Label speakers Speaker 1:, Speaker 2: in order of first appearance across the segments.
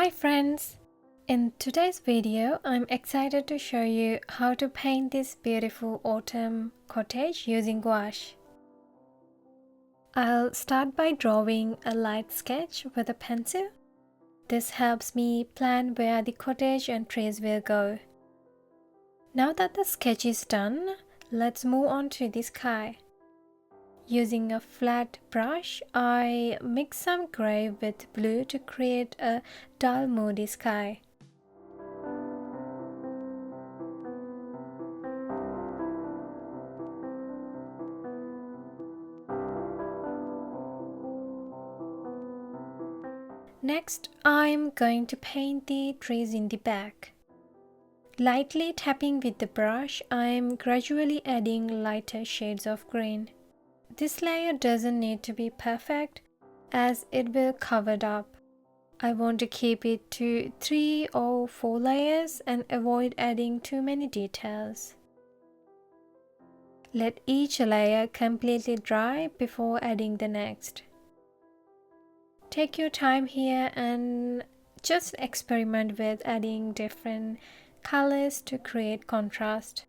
Speaker 1: Hi friends! In today's video, I'm excited to show you how to paint this beautiful autumn cottage using gouache. I'll start by drawing a light sketch with a pencil. This helps me plan where the cottage and trees will go. Now that the sketch is done, let's move on to the sky. Using a flat brush, I mix some grey with blue to create a dull moody sky. Next, I'm going to paint the trees in the back. Lightly tapping with the brush, I'm gradually adding lighter shades of green. This layer doesn't need to be perfect as it will cover it up. I want to keep it to 3 or 4 layers and avoid adding too many details. Let each layer completely dry before adding the next. Take your time here and just experiment with adding different colors to create contrast.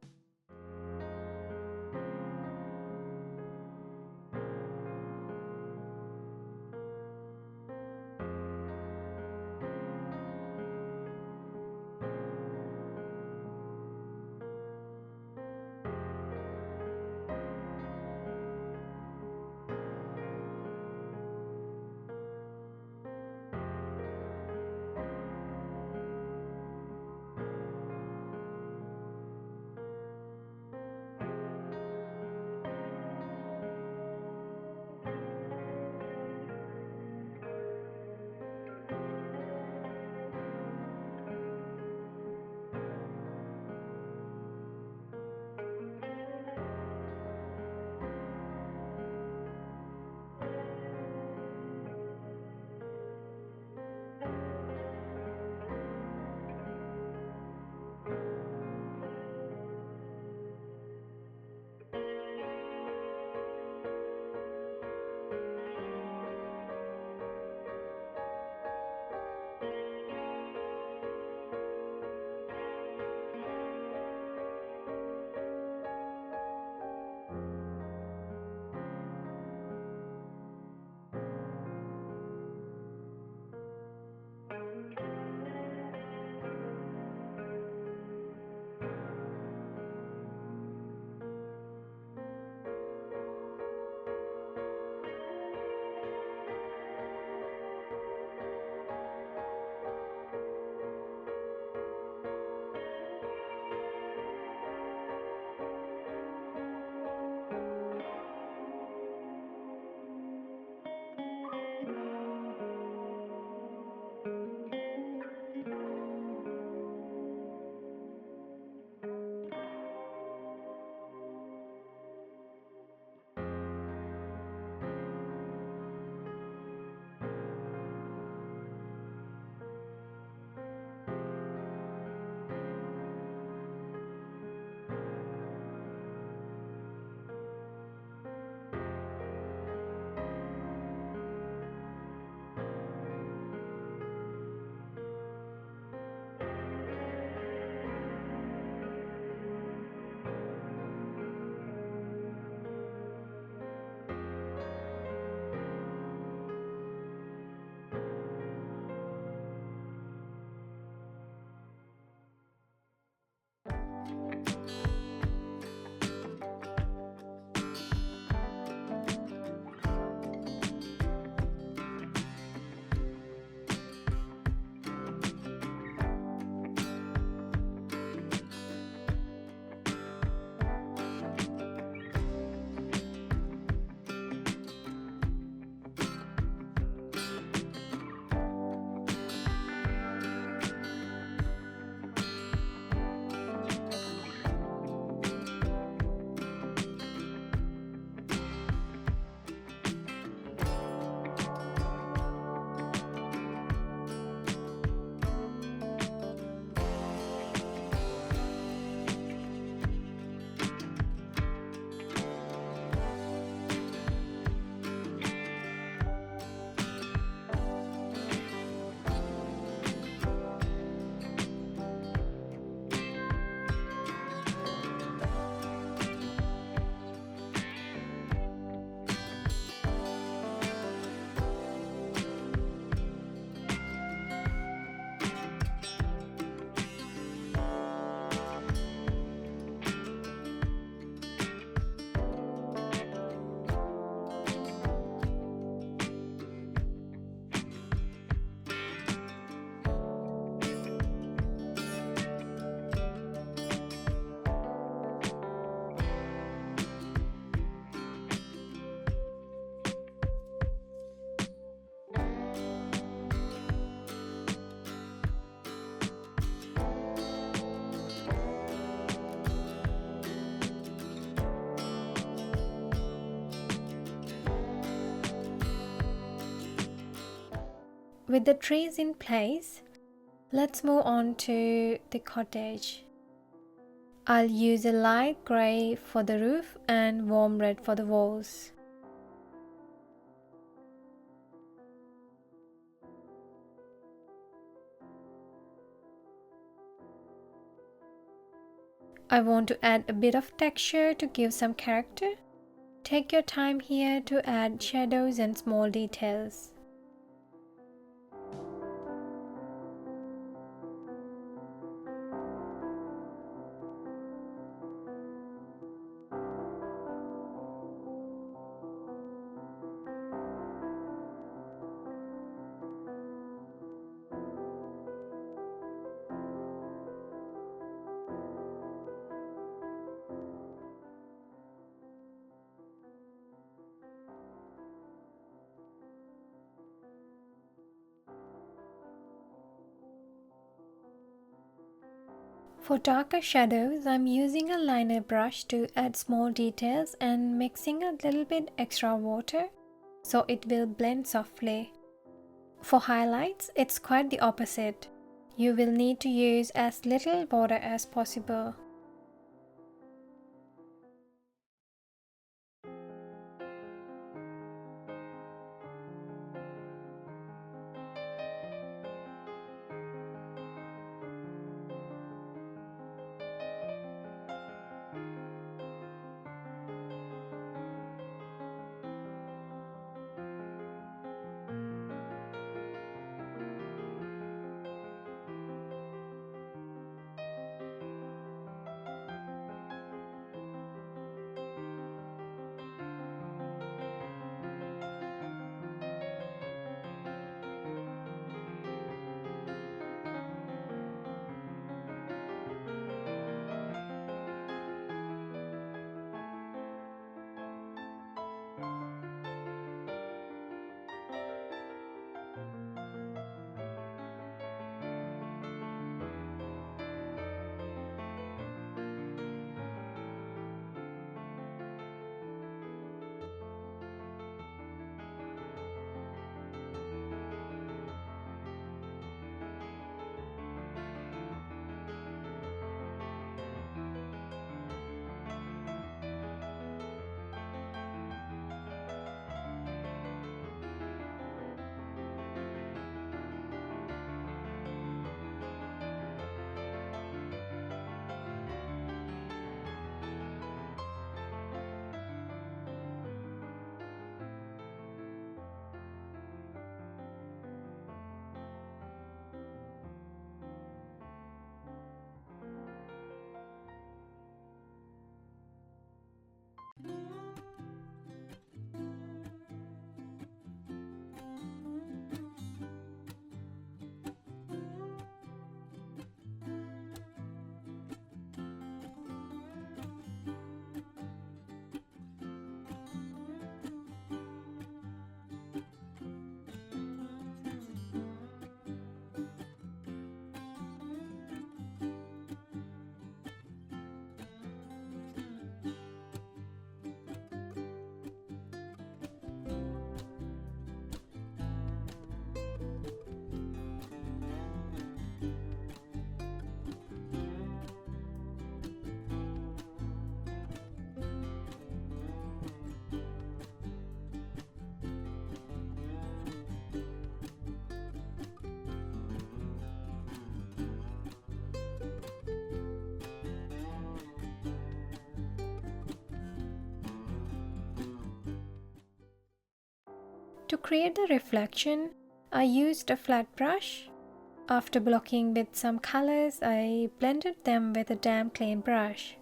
Speaker 1: With the trees in place, let's move on to the cottage. I'll use a light grey for the roof and warm red for the walls. I want to add a bit of texture to give some character. Take your time here to add shadows and small details. For darker shadows, I'm using a liner brush to add small details and mixing a little bit extra water so it will blend softly. For highlights, it's quite the opposite. You will need to use as little water as possible. To create the reflection, I used a flat brush. After blocking with some colors, I blended them with a damp clean brush.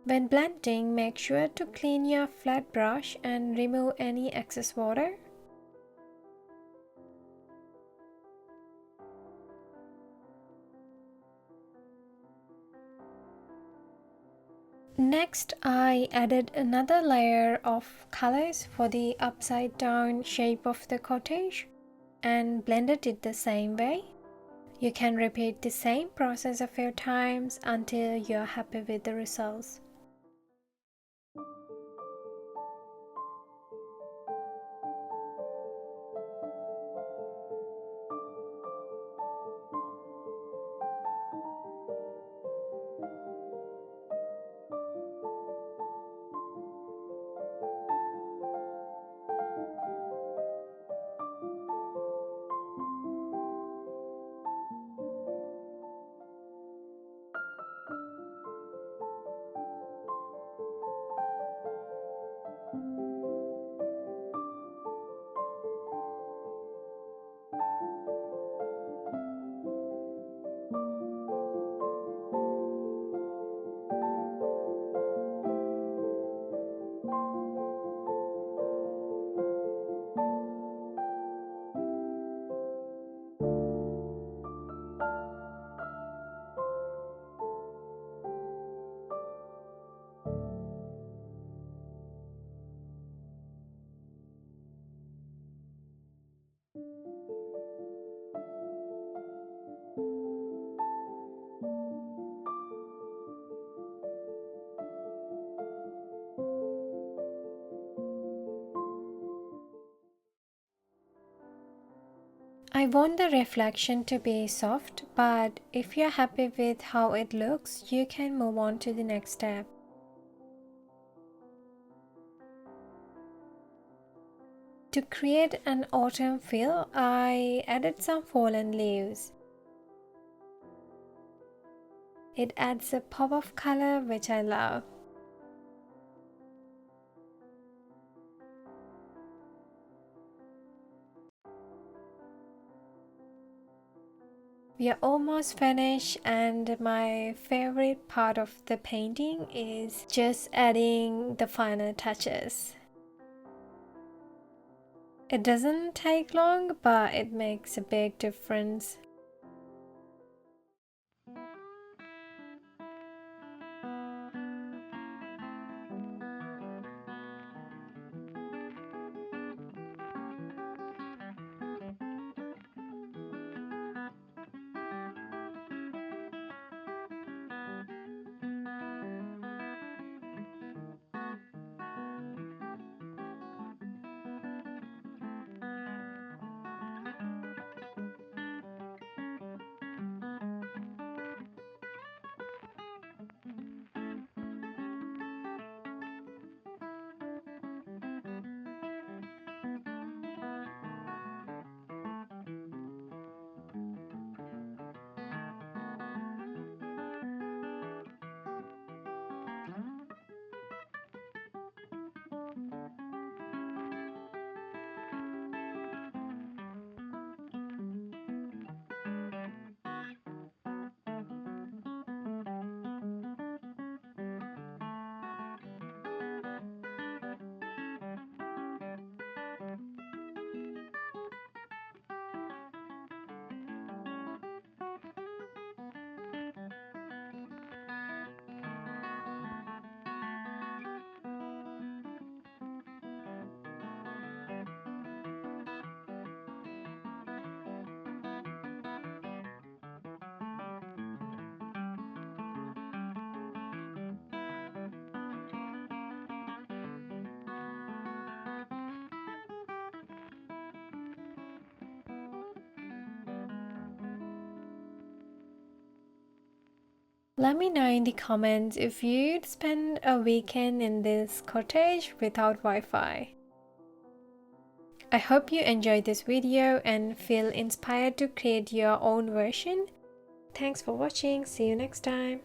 Speaker 1: When blending, make sure to clean your flat brush and remove any excess water. Next, I added another layer of colors for the upside down shape of the cottage and blended it the same way. You can repeat the same process a few times until you're happy with the results. I want the reflection to be soft, but if you're happy with how it looks, you can move on to the next step. To create an autumn feel, I added some fallen leaves. It adds a pop of color which I love. We are almost finished, and my favorite part of the painting is just adding the final touches. It doesn't take long, but it makes a big difference. Let me know in the comments if you'd spend a weekend in this cottage without Wi-Fi. I hope you enjoyed this video and feel inspired to create your own version. Thanks for watching. See you next time.